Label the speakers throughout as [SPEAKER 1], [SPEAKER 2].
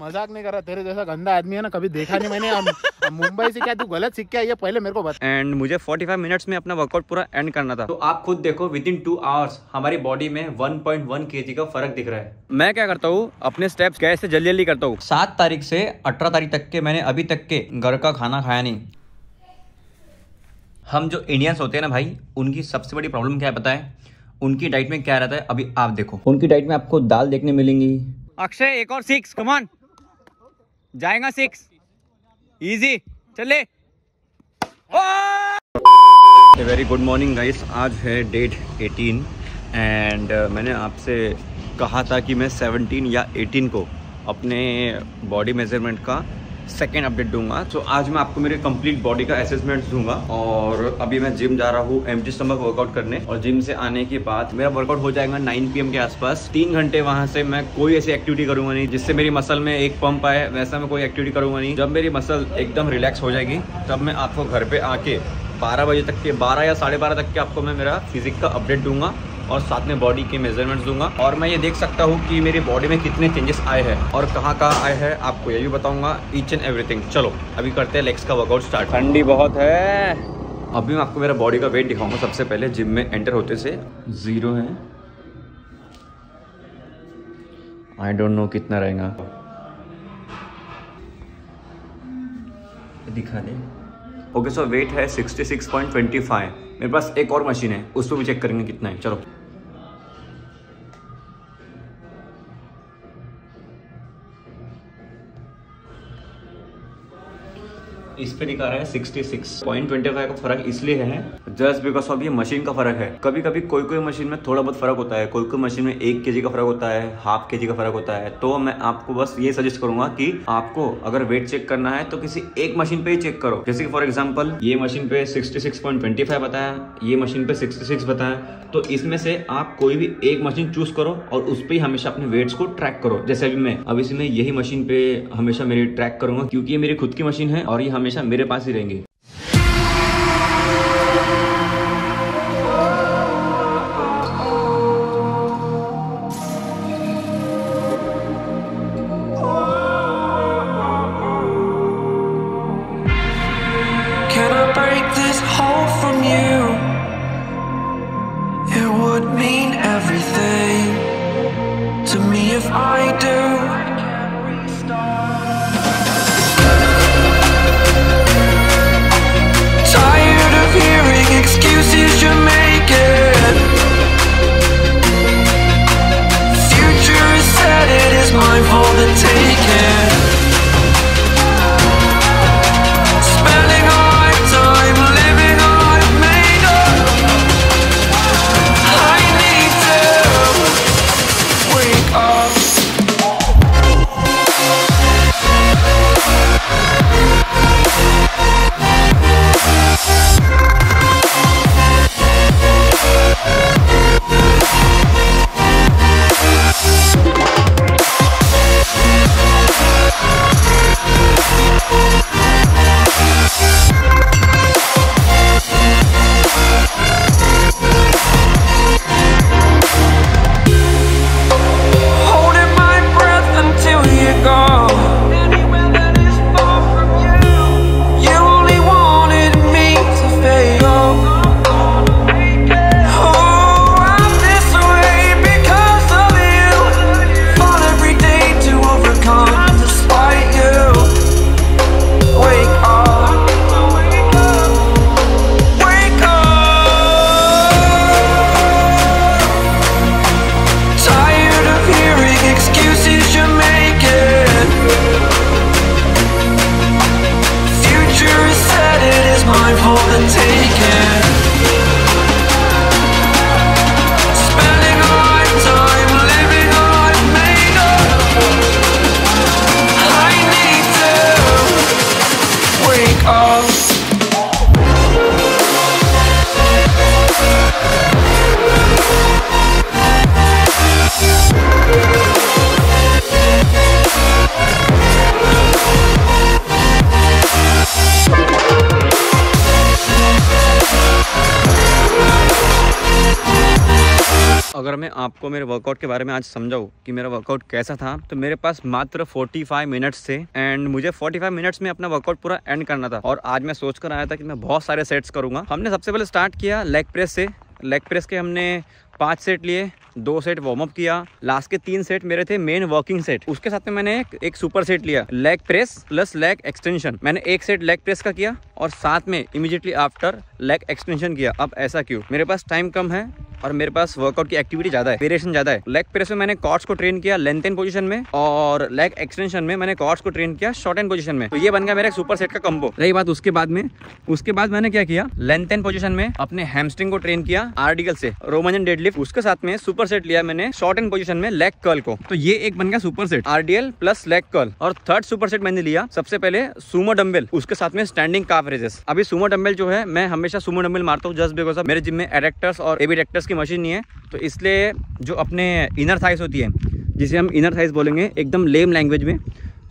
[SPEAKER 1] मजाक नहीं कर रहा, तेरे जैसा गंदा आदमी है ना कभी देखा नहीं मैंने। मुंबई से क्या तू गलत सीख के आई है, पहले मेरे को बता।
[SPEAKER 2] एंड मुझे 45 मिनट्स में अपना वर्कआउट पूरा एंड करना था। तो आप खुद देखो विद इन 2 आवर्स हमारी बॉडी में 1.1 kg का फर्क दिख रहा है। मैं क्या करता हूँ, अपने स्टेप्स कैसे जल्दी जल्दी करता हूँ। 7 तारीख से 18 तारीख तक के मैंने अभी तक के घर का खाना खाया नहीं। हम जो इंडियंस होते हैं ना भाई, उनकी सबसे बड़ी प्रॉब्लम क्या है पता है? उनकी डाइट में क्या रहता है, अभी आप देखो। उनकी डाइट में आपको दाल देखने मिलेंगी। अक्षय एक और 6, कम ऑन, जाएगा 6, इजी, चले। वेरी गुड मॉर्निंग गाइस, आज है डेट 18 एंड मैंने आपसे कहा था कि मैं 17 या 18 को अपने बॉडी मेजरमेंट का सेकेंड अपडेट दूंगा। तो आज मैं आपको मेरे कंप्लीट बॉडी का असेसमेंट दूंगा। और अभी मैं जिम जा रहा हूँ एम्प्टी स्टमक वर्कआउट करने, और जिम से आने के बाद मेरा वर्कआउट हो जाएगा 9 PM के आसपास। 3 घंटे वहाँ से मैं कोई ऐसी एक्टिविटी करूंगा नहीं जिससे मेरी मसल में एक पंप आए, वैसा मैं कोई एक्टिविटी करूंगा नहीं। जब मेरी मसल एकदम रिलैक्स हो जाएगी तब मैं आपको घर पे आके 12 बजे तक के 12 या 12:30 तक के आपको मैं मेरा फिजिक का अपडेट दूंगा और साथ में बॉडी के मेजरमेंट्स दूंगा। और मैं ये देख सकता हूँ कि मेरी बॉडी में कितने चेंजेस आए हैं और कहाँ आए हैं, आपको ये भी बताऊंगा, ईच एंड एवरीथिंग। चलो अभी करते हैं लेग्स का वर्कआउट स्टार्ट। ठंडी बहुत है। अभी मैं आपको मेरा बॉडी का वेट दिखाऊंगा। सबसे पहले जिम में एंटर होते से 0 है, आई डोंट नो कितना रहेगा, दिखा दे। ओके सो वेट है 66.25। मेरे पास एक और मशीन है, उस पर भी चेक करेंगे कितना है। चलो इस पे दिखा रहा है 66.25 का फर्क इसलिए है जस्ट बिकॉज ऑफ ये मशीन का फर्क है। कभी कभी कोई मशीन में थोड़ा बहुत फर्क होता है, कोई मशीन में 1 kg का फर्क होता है, ½ kg का फर्क होता है। तो मैं आपको बस ये सजेस्ट करूंगा कि आपको अगर वेट चेक करना है तो किसी एक मशीन पे ही चेक करो। जैसे कि फॉर एग्जाम्पल ये मशीन पे 66.25 बताया, ये मशीन पे 66 बताया, तो इसमें से आप कोई भी एक मशीन चूज करो और उस पर ही हमेशा अपने वेट्स को ट्रैक करो। जैसे अभी मैं इसमें यही मशीन पे हमेशा मेरी ट्रैक करूंगा क्योंकि ये मेरी खुद की मशीन है और ये हमेशा मेरे पास ही रहेंगे।
[SPEAKER 3] Can I break this hole from you? It would mean everything to me if I do.
[SPEAKER 2] मैं आपको मेरे वर्कआउट के बारे में आज समझाऊँ कि मेरा वर्कआउट कैसा था, तो मेरे पास मात्र 45 मिनट्स थे एंड मुझे 45 मिनट्स में अपना वर्कआउट पूरा एंड करना था। और आज मैं सोच कर आया था कि मैं बहुत सारे सेट्स करूँगा। हमने सबसे पहले स्टार्ट किया लेग प्रेस से। लेग प्रेस के हमने 5 सेट लिए, 2 सेट वार्म अप किया। लास्ट के 3 सेट मेरे थे मेन वर्किंग सेट। उसके साथ में मैंने एक सुपर सेट लिया, leg press plus leg extension. मैंने 1 सेट लेग प्रेस का किया और साथ में इमीडिएटली आफ्टर लेग एक्सटेंशन किया। अब ऐसा क्यों? मेरे पास टाइम कम है और मेरे पास वर्कआउट की एक्टिविटी ज्यादा है, वेरिएशन ज्यादा है। लेग प्रेस में मैंने कॉर्ड्स को ट्रेन किया लेंथन पोजीशन में और लेग एक्सटेंशन में मैंने कॉर्ड्स को ट्रेन किया शॉर्टन पोजीशन में। तो ये बन गया मेरा एक सुपर सेट का कंबो। रही बात उसके बाद मैंने क्या किया, लेंथन पोजीशन में अपने हैमस्ट्रिंग को ट्रेन किया आरडीएल से, रोमन डेडलिफ्ट। उसके साथ में सुपर सेट लिया मैंने शॉर्टन पोजीशन में लेग कर्ल को। तो ये एक बन गया super set, RDL plus leg curl. और थर्ड सुपर सेट मैंने लिया सबसे पहले सुमो डंबल, उसके साथ में स्टैंडिंग काफ रेजेस। अभी सुमो डंबल जो है, मैं हमेशा सुमो डंबल मारता हूँ जस्ट बिकॉज मेरे जिम में एडेक्टर्स और एबिडेक्टर्स की मशीन नहीं है, तो इसलिए जो अपने इनर थाइस होती है, जिसे हम इनर थाइस बोलेंगे एकदम लेम लैंग्वेज में,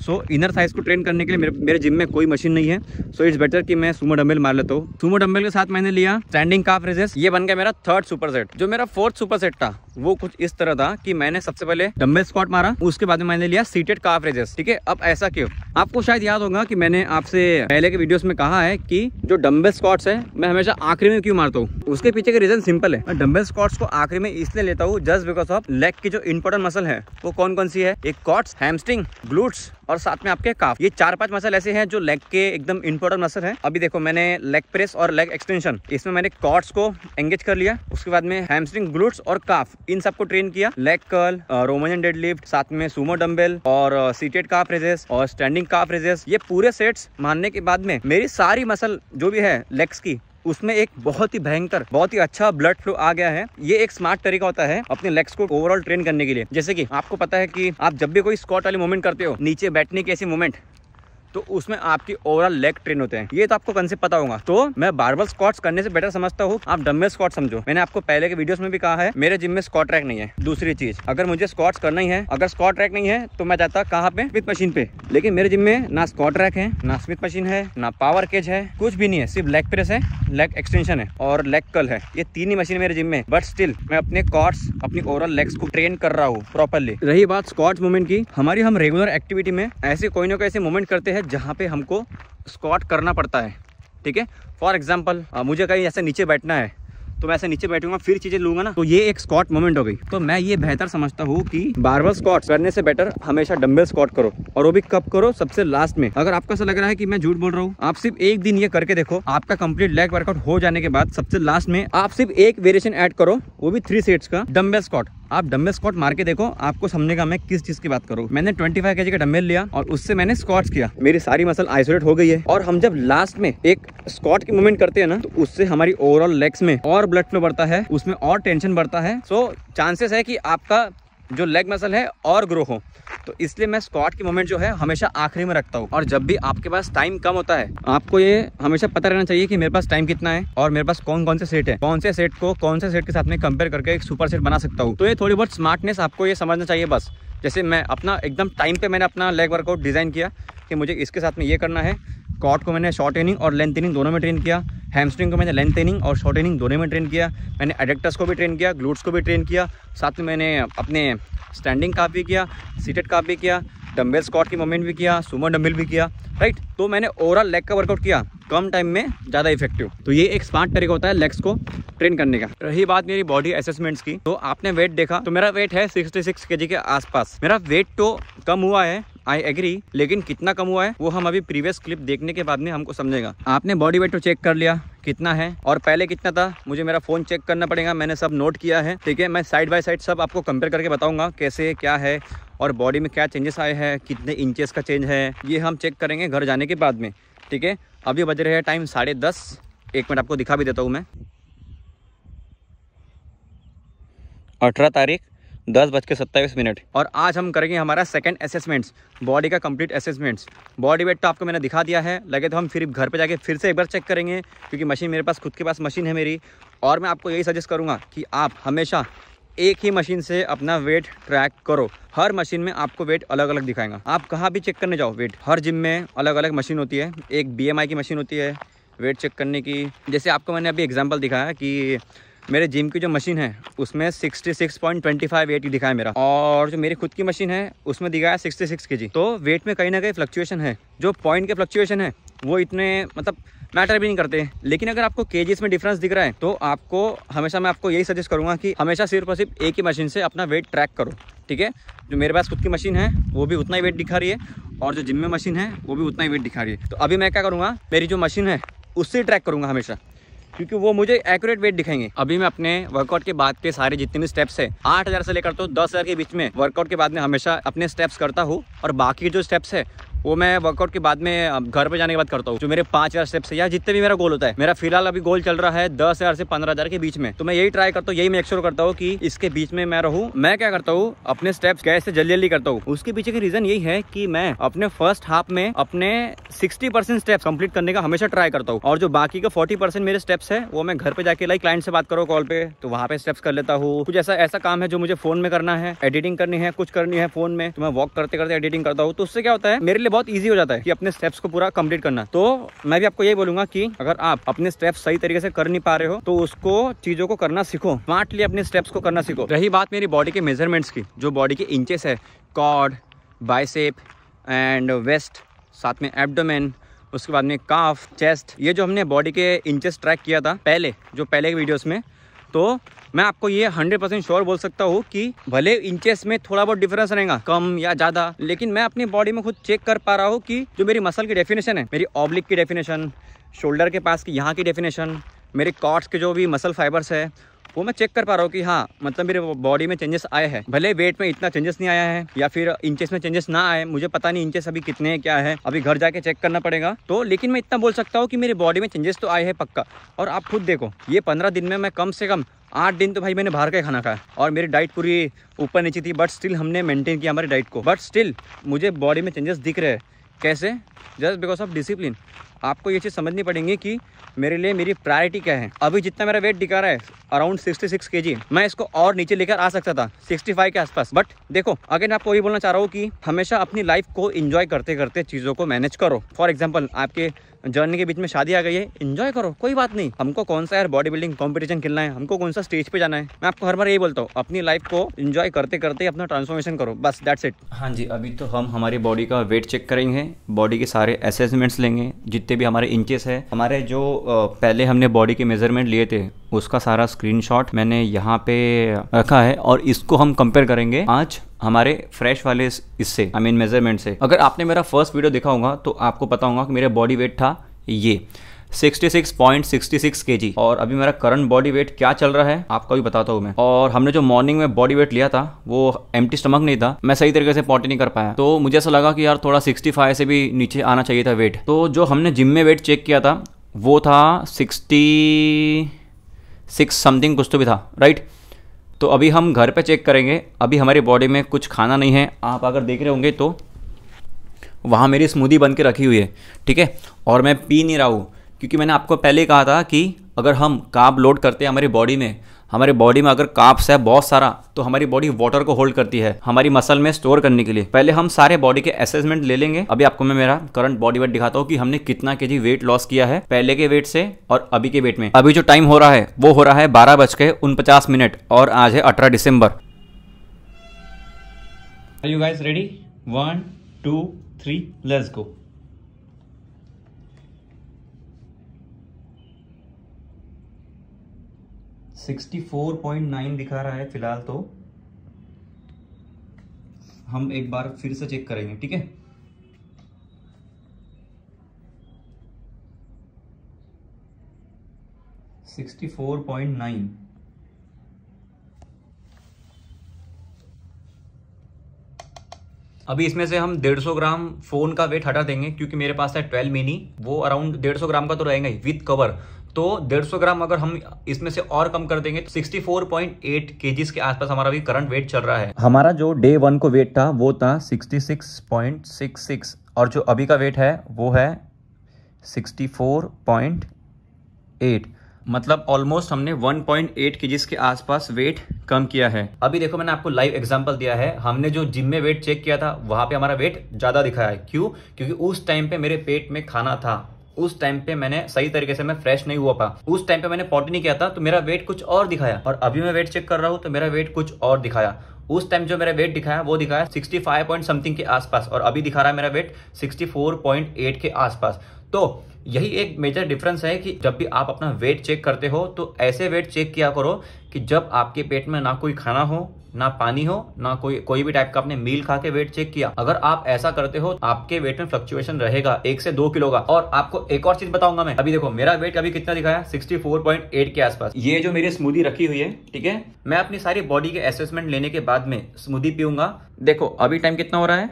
[SPEAKER 2] सो इनर थाइस को ट्रेन करने के लिए मेरे जिम में कोई मशीन नहीं है। सो इट्स बेटर कि मैं सुमो डंबल मार लेता हूँ। सुमो डंबल के साथ मैंने लिया स्टैंडिंग काफ रेजेस। ये बन गया मेरा थर्ड सुपर सेट। जो मेरा फोर्थ सुपर सेट था वो कुछ इस तरह था कि मैंने सबसे पहले डंबल स्क्वाट मारा, उसके बाद में मैंने लिया सीटेड काफ रेजेस। ठीक है, अब ऐसा क्यों? आपको शायद याद होगा कि मैंने आपसे पहले के वीडियोस में कहा है कि जो डंबल स्क्वाट्स है मैं हमेशा आखिरी में क्यों मारता हूँ। उसके पीछे का रीजन सिंपल है। मैं डंबल स्क्वाट्स को आखिरी में इसलिए लेता हूँ जस्ट बिकॉज ऑफ लेग की जो इंपॉर्टेंट मसल है वो कौन कौन सी है, एक क्वाड्स, हैमस्ट्रिंग, ग्लूट्स और साथ में आपके काफ। ये 4-5 मसल ऐसे हैं जो लेग के एकदम इंपॉर्टेंट मसल है। अभी देखो, मैंने लेग प्रेस और लेग एक्सटेंशन, इसमें मैंने क्वाड्स को एंगेज कर लिया। उसके बाद में हैमस्ट्रिंग, ग्लूट्स और काफ, इन सबको ट्रेन किया। लेग कर्ल, रोमन डेडलिफ्ट, साथ में सुमो डंबल और सीटेड काफ रेजेस और स्टैंडिंग काफ रेजेस। ये पूरे सेट्स मारने के बाद में मेरी सारी मसल जो भी है लेग्स की, उसमें एक बहुत ही भयंकर, बहुत ही अच्छा ब्लड फ्लो आ गया है। ये एक स्मार्ट तरीका होता है अपने लेग्स को ओवरऑल ट्रेन करने के लिए। जैसे कि आपको पता है कि आप जब भी कोई स्क्वाट वाली मूवमेंट करते हो, नीचे बैठने की ऐसी मूवमेंट, तो उसमें आपकी ओवरऑल लेग ट्रेन होते हैं। ये तो आपको कंसेप्ट पता होगा। तो मैं बारबल स्क्वाट्स करने से बेटर समझता हूँ आप डंबल स्क्वाट समझो। मैंने आपको पहले के वीडियोस में भी कहा है, मेरे जिम में स्क्वाट रैक नहीं है। दूसरी चीज, अगर मुझे स्क्वाट्स करना ही है, अगर स्क्वाट रैक नहीं है तो मैं जाता कहाँ पे, स्मिथ मशीन पे। लेकिन मेरे जिम में ना स्क्वाट रैक है, ना स्मिथ मशीन है, ना पावर केज है, कुछ भी नहीं है। सिर्फ लेग प्रेस है, लेग एक्सटेंशन है और लेग कर्ल है। ये 3 ही मशीन मेरे जिम में। बट स्टिल मैं अपने क्वाड्स, अपनी ओवरऑल लेग्स को ट्रेन कर रहा हूँ प्रॉपरली। रही बात स्क्वाट्स मूवमेंट की, हम रेगुलर एक्टिविटी में ऐसे कोई ना कोई ऐसे मूवमेंट करते हैं जहाँ पे हमको स्क्वाट करना पड़ता है। ठीक है, फॉर एग्जाम्पल मुझे कहीं ऐसे नीचे बैठना है तो मैं ऐसे नीचे बैठूंगा, फिर चीजें लूंगा ना, तो ये एक स्क्वाट मोमेंट हो गई। तो मैं ये बेहतर समझता हूँ कि बारबल स्क्वाट करने से बेटर हमेशा डंबल स्क्वाट करो, और वो भी कब करो, सबसे लास्ट में। अगर आपको ऐसा लग रहा है कि मैं झूठ बोल रहा हूँ, आप सिर्फ एक दिन ये करके देखो, आपका कंप्लीट लेग वर्कआउट हो जाने के बाद सबसे लास्ट में आप सिर्फ एक वेरिएशन ऐड करो, वो भी 3 सेट्स का डंबल स्क्वाट। आप डंबल स्क्वाट मार के देखो, आपको समझेगा मैं किस चीज की बात करूँ। मैंने 25 kg का डंबल लिया और उससे मैंने स्क्वाट्स किया, मेरी सारी मसल आइसोलेट हो गई है। और हम जब लास्ट में एक स्क्वाट की मूवमेंट करते हैं ना, तो उससे हमारी ओवरऑल लेग्स में और ब्लड फ्लो बढ़ता है, उसमें और टेंशन बढ़ता है। सो चांसेस है कि आपका जो लेग मसल है और ग्रो हो। तो इसलिए मैं स्क्वाट की मूवमेंट जो है हमेशा आखिरी में रखता हूँ। और जब भी आपके पास टाइम कम होता है, आपको ये हमेशा पता रहना चाहिए कि मेरे पास टाइम कितना है और मेरे पास कौन कौन से सेट है, कौन से सेट को कौन से सेट के साथ में कंपेयर करके एक सुपर सेट बना सकता हूँ। तो ये थोड़ी बहुत स्मार्टनेस आपको ये समझना चाहिए बस। जैसे मैं अपना एकदम टाइम पे मैंने अपना लेग वर्कआउट डिज़ाइन किया कि मुझे इसके साथ में ये करना है। क्वाड को मैंने शॉर्ट इनिंग और लेंथ इनिंग दोनों में ट्रेन किया। हैमस्ट्रिंग को मैंने लेंथ इनिंग और शॉर्ट इनिंग दोनों में ट्रेन किया। मैंने एडेक्टर्स को भी ट्रेन किया, ग्लूट्स को भी ट्रेन किया, साथ में मैंने अपने स्टैंडिंग काफ भी किया, सीटेड काफ भी किया, डंबल स्क्वाट की मूवमेंट भी किया, सुमो डंबल भी किया, राइट। तो मैंने ओवरऑल लेग का वर्कआउट किया कम टाइम में ज़्यादा इफेक्टिव। तो ये एक स्मार्ट तरीका होता है लेग्स को ट्रेन करने का। रही बात मेरी बॉडी असेसमेंट्स की, तो आपने वेट देखा, तो मेरा वेट है 66 kg के आसपास। मेरा वेट तो कम हुआ है, आई एग्री, लेकिन कितना कम हुआ है वो हम अभी प्रीवियस क्लिप देखने के बाद में हमको समझेगा। आपने बॉडी वेट तो चेक कर लिया कितना है और पहले कितना था, मुझे मेरा फ़ोन चेक करना पड़ेगा, मैंने सब नोट किया है। ठीक है, मैं साइड बाय साइड सब आपको कंपेयर करके बताऊंगा कैसे क्या है और बॉडी में क्या चेंजेस आए हैं, कितने इंचेस का चेंज है, ये हम चेक करेंगे घर जाने के बाद में। ठीक है, अभी बज रहे हैं टाइम 10:30। 1 मिनट आपको दिखा भी देता हूँ मैं। 18 तारीख 10:27 और आज हम करेंगे हमारा सेकंड असेसमेंट्स, बॉडी का कंप्लीट असेसमेंट्स। बॉडी वेट तो आपको मैंने दिखा दिया है, लगे तो हम फिर घर पे जाके फिर से एक बार चेक करेंगे, क्योंकि मशीन मेरे पास खुद के पास मशीन है मेरी। और मैं आपको यही सजेस्ट करूँगा कि आप हमेशा एक ही मशीन से अपना वेट ट्रैक करो। हर मशीन में आपको वेट अलग अलग दिखाएगा। आप कहाँ भी चेक करने जाओ वेट, हर जिम में अलग अलग मशीन होती है। एक BMI की मशीन होती है वेट चेक करने की। जैसे आपको मैंने अभी एग्जांपल दिखाया कि मेरे जिम की जो मशीन है उसमें 66.25 वेट दिखा है मेरा, और जो मेरी खुद की मशीन है उसमें दिखा है 66 kg। तो वेट में कहीं ना कहीं फ्लक्चुएशन है। जो पॉइंट के फ्लक्चुएशन है वो इतने मतलब मैटर भी नहीं करते। लेकिन अगर आपको केजीज में डिफरेंस दिख रहा है तो आपको हमेशा, मैं आपको यही सजेस्ट करूंगा कि हमेशा सिर्फ और सिर्फ एक ही मशीन से अपना वेट ट्रैक करो, ठीक है। जो मेरे पास खुद की मशीन है वो भी उतना ही वेट दिखा रही है, और जो जिम में मशीन है वो भी उतना ही वेट दिखा रही है। तो अभी मैं क्या करूँगा, मेरी जो मशीन है उससे ट्रैक करूँगा हमेशा, क्योंकि वो मुझे एक्यूरेट वेट दिखाएंगे। अभी मैं अपने वर्कआउट के बाद के सारे जितने भी स्टेप्स है 8000 से लेकर तो 10,000 के बीच में वर्कआउट के बाद में हमेशा अपने स्टेप्स करता हूँ, और बाकी के जो स्टेप्स है वो मैं वर्कआउट के बाद में घर पे जाने के बाद करता हूँ। जो मेरे 5000 स्टेप्स है या जितने भी मेरा गोल होता है, मेरा फिलहाल अभी गोल चल रहा है 10,000 से 15,000 के बीच में, तो मैं यही ट्राई करता हूँ, यही मेक श्योर करता हूँ कि इसके बीच में मैं रहूँ। मैं क्या करता हूँ, अपने स्टेप्स कैसे जल्दी जल्दी करता हूँ। उसके पीछे का रीजन यही है कि मैं अपने फर्स्ट हाफ में अपने 60% स्टेप्स कंप्लीट करने का हमेशा ट्राई करता हूँ, और जो बाकी का 40% मेरे स्टेप्स है वो मैं घर पे जाके लाइक क्लाइंट से बात करो कॉल पे, तो वहाँ पे स्टेप्स कर लेता हूँ। कुछ ऐसा काम है जो मुझे फोन में करना है, एडिटिंग करनी है, कुछ करनी है फोन में, तो मैं वॉक करते करते एडिटिंग करता हूँ। तो उससे क्या होता है, मेरे लिए बहुत ईजी हो जाता है कि अपने स्टेप्स को पूरा कंप्लीट करना। तो मैं भी आपको यही बोलूंगा कि अगर आप अपने स्टेप्स सही तरीके से कर नहीं पा रहे हो तो उसको चीजों को करना सीखो, स्मार्टली अपने स्टेप्स को करना सीखो। रही बात मेरी बॉडी के मेजरमेंट्स की, जो बॉडी के इंचेस है, कॉर्ड, बाइसेप एंड वेस्ट, साथ में एब्डोमेन, उसके बाद में काफ, चेस्ट, ये जो हमने बॉडी के इंचेस ट्रैक किया था पहले के वीडियोस में, तो मैं आपको ये 100% श्योर बोल सकता हूँ कि भले इंचेस में थोड़ा बहुत डिफरेंस रहेगा, कम या ज़्यादा, लेकिन मैं अपनी बॉडी में खुद चेक कर पा रहा हूँ कि जो मेरी मसल की डेफिनेशन है, मेरी ऑब्लिक की डेफिनेशन, शोल्डर के पास की यहाँ की डेफिनेशन, मेरे कॉर्ड्स के जो भी मसल फाइबर्स है वो मैं चेक कर पा रहा हूँ कि हाँ, मतलब मेरे बॉडी में चेंजेस आए हैं। भले वेट में इतना चेंजेस नहीं आया है या फिर इंचेस में चेंजेस ना आए, मुझे पता नहीं इंचेस अभी कितने हैं क्या है, अभी घर जाके चेक करना पड़ेगा। तो लेकिन मैं इतना बोल सकता हूँ कि मेरी बॉडी में चेंजेस तो आए हैं पक्का। और आप खुद देखो, ये 15 दिन में मैं कम से कम 8 दिन तो भाई मैंने बाहर का खाना खाया, और मेरी डाइट पूरी ऊपर नीचे थी, बट स्टिल हमने मेंटेन किया हमारी डाइट को, बट स्टिल मुझे बॉडी में चेंजेस दिख रहे हैं। कैसे? Just because of discipline. आपको ये चीज़ समझनी पड़ेंगी कि मेरे लिए मेरी प्रायोरिटी क्या है। अभी जितना मेरा वेट दिखा रहा है अराउंड 66 kg, मैं इसको और नीचे लेकर आ सकता था 65 के आसपास, बट देखो अगेन आपको वही बोलना चाह रहा हूँ कि हमेशा अपनी लाइफ को एंजॉय करते करते चीज़ों को मैनेज करो। फॉर एग्जाम्पल, आपके जर्नी के बीच में शादी आ गई है, एंजॉय करो, कोई बात नहीं। हमको कौन सा यार बॉडी बिल्डिंग कॉम्पिटिशन खेलना है, हमको कौन सा स्टेज पे जाना है। मैं आपको हर बार यही बोलता हूँ, अपनी लाइफ को एंजॉय करते करते अपना ट्रांसफॉर्मेशन करो, बस दैट्स इट। हाँ जी, अभी तो हम हमारी बॉडी का वेट चेक करेंगे, बॉडी के सारे असेसमेंट्स लेंगे, जितने भी हमारे इंचेस है, हमारे जो पहले हमने बॉडी के मेजरमेंट लिए थे उसका सारा स्क्रीनशॉट मैंने यहाँ पे रखा है, और इसको हम कंपेयर करेंगे आज हमारे फ्रेश वाले इससे, आई मीन मेजरमेंट से। अगर आपने मेरा फर्स्ट वीडियो देखा होगा तो आपको पता होगा कि मेरा बॉडी वेट था ये 66.66 kg, और अभी मेरा करंट बॉडी वेट क्या चल रहा है आपको भी बताता हूँ मैं। और हमने जो मॉर्निंग में बॉडी वेट लिया था वो एम्प्टी स्टमक नहीं था, मैं सही तरीके से पॉटी नहीं कर पाया, तो मुझे ऐसा लगा कि यार थोड़ा 65 से भी नीचे आना चाहिए था वेट। तो जो हमने जिम में वेट चेक किया था वो था 66 समथिंग कुछ तो भी था, राइट। तो अभी हम घर पे चेक करेंगे। अभी हमारी बॉडी में कुछ खाना नहीं है, आप अगर देख रहे होंगे तो वहाँ मेरी स्मूदी बन के रखी हुई है, ठीक है, और मैं पी नहीं रहा हूँ, क्योंकि मैंने आपको पहले ही कहा था कि अगर हम कार्ब लोड करते हैं हमारे बॉडी में अगर कार्ब्स है बहुत सारा, तो हमारी बॉडी वाटर को होल्ड करती है हमारी मसल में स्टोर करने के लिए। पहले हम सारे बॉडी के असेसमेंट ले लेंगे। अभी आपको मैं मेरा करंट बॉडी वेट दिखाता हूँ कि हमने कितना केजी वेट लॉस किया है पहले के वेट से और अभी के वेट में। अभी जो टाइम हो रहा है वो हो रहा है 12:49 और आज है 18 दिसंबर। Are you guys ready? 1 2 3 let's go. $64.9 दिखा रहा है फिलहाल, तो हम एक बार फिर से चेक करेंगे, ठीक है। $64.9। अभी इसमें से हम 150 ग्राम फोन का वेट हटा देंगे, क्योंकि मेरे पास है 12 मिनी, वो अराउंड 150 ग्राम का तो रहेगा ही विद कवर। तो 150 ग्राम अगर हम इसमें से और कम कर देंगे तो 64.8 केजीज के आसपास हमारा भी करंट वेट चल रहा है। हमारा जो डे 1 को वेट था वो था 66.66 और जो अभी का वेट है वो है 64.8, मतलब ऑलमोस्ट हमने 1.8 केजीज के आसपास वेट कम किया है। अभी देखो मैंने आपको लाइव एग्जांपल दिया है, हमने जो जिम में वेट चेक किया था वहां पे हमारा वेट ज्यादा दिखाया है। क्यों? क्योंकि उस टाइम पे मेरे पेट में खाना था, उस टाइम पे मैंने सही तरीके से मैं फ्रेश नहीं हुआ पा, उस टाइम पे मैंने पॉटी नहीं किया था, तो मेरा वेट कुछ और दिखाया। और अभी मैं वेट चेक कर रहा हूँ तो मेरा वेट कुछ और दिखाया। उस टाइम जो मेरा वेट दिखाया वो दिखाया 65 पॉइंट समथिंग के आसपास, और अभी दिखा रहा है मेरा वेट 64.8 के आसपास। तो यही एक मेजर डिफरेंस है कि जब भी आप अपना वेट चेक करते हो तो ऐसे वेट चेक किया करो कि जब आपके पेट में ना कोई खाना हो, ना पानी हो, ना कोई भी टाइप का आपने मील खा के वेट चेक किया। अगर आप ऐसा करते हो आपके वेट में फ्लक्चुएशन रहेगा 1 से 2 किलो का। और आपको एक और चीज बताऊंगा मैं, अभी देखो मेरा वेट अभी कितना दिखाया 64.8 के आसपास। ये जो मेरी स्मूदी रखी हुई है, ठीक है, मैं अपनी सारी बॉडी के असेसमेंट लेने के बाद में स्मूदी पीऊंगा। देखो अभी टाइम कितना हो रहा है,